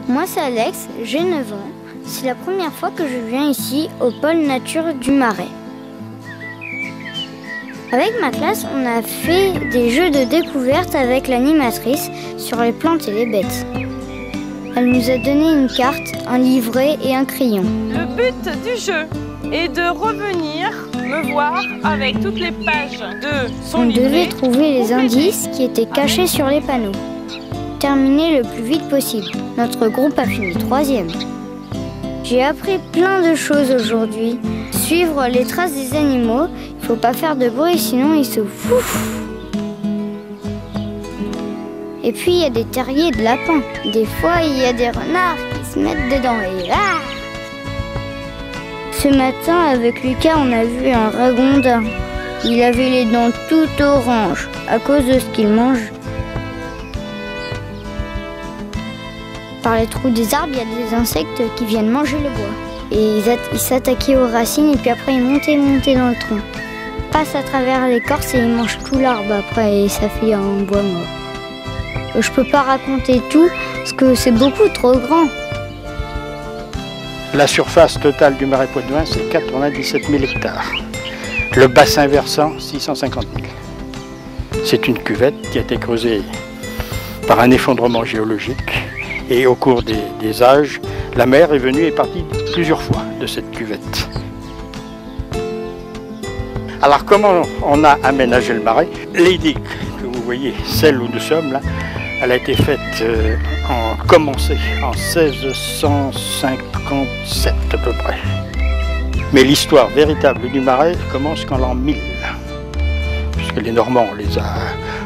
Moi c'est Alex, j'ai 9 ans. C'est la première fois que je viens ici au pôle nature du Marais. Avec ma classe, on a fait des jeux de découverte avec l'animatrice sur les plantes et les bêtes. Elle nous a donné une carte, un livret et un crayon. Le but du jeu est de revenir me voir avec toutes les pages de son livret. On devait trouver les indices qui étaient cachés sur les panneaux. Terminer le plus vite possible. Notre groupe a fini 3e. J'ai appris plein de choses aujourd'hui. Suivre les traces des animaux, il faut pas faire de bruit sinon ils se fouffent. Et puis il y a des terriers et de lapins. Des fois il y a des renards qui se mettent dedans et ah! Ce matin avec Lucas on a vu un ragondin. Il avait les dents tout oranges à cause de ce qu'il mange. Par les trous des arbres, il y a des insectes qui viennent manger le bois. Et ils s'attaquaient aux racines et puis après ils montaient dans le tronc. Ils passent à travers l'écorce et ils mangent tout l'arbre après et ça fait un bois mort. Je peux pas raconter tout parce que c'est beaucoup trop grand. La surface totale du Marais Poitevin, c'est 97 000 hectares. Le bassin versant, 650 000. C'est une cuvette qui a été creusée par un effondrement géologique. Et au cours des âges, la mer est venue et partie plusieurs fois de cette cuvette. Alors comment on a aménagé le marais? Les digues que vous voyez, celle où nous sommes là, elle a été faite commencée en 1657 à peu près. Mais l'histoire véritable du marais commence qu'en l'an 1000. Puisque les Normands, on les a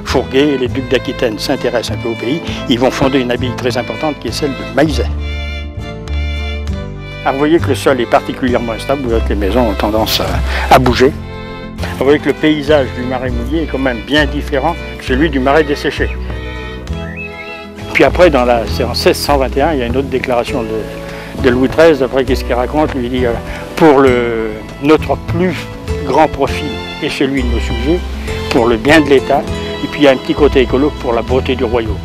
fourgués et les ducs d'Aquitaine s'intéressent un peu au pays, ils vont fonder une abbaye très importante qui est celle de Maillezais. Alors vous voyez que le sol est particulièrement instable, vous voyez que les maisons ont tendance à bouger. Vous voyez que le paysage du marais mouillé est quand même bien différent que celui du marais desséché. Puis après, c'est en 1621, il y a une autre déclaration de Louis XIII, après qu'est-ce qu'il raconte, lui dit pour notre plus grand profit et celui de nos sujets, pour le bien de l'État, et puis il y a un petit côté écolo pour la beauté du royaume.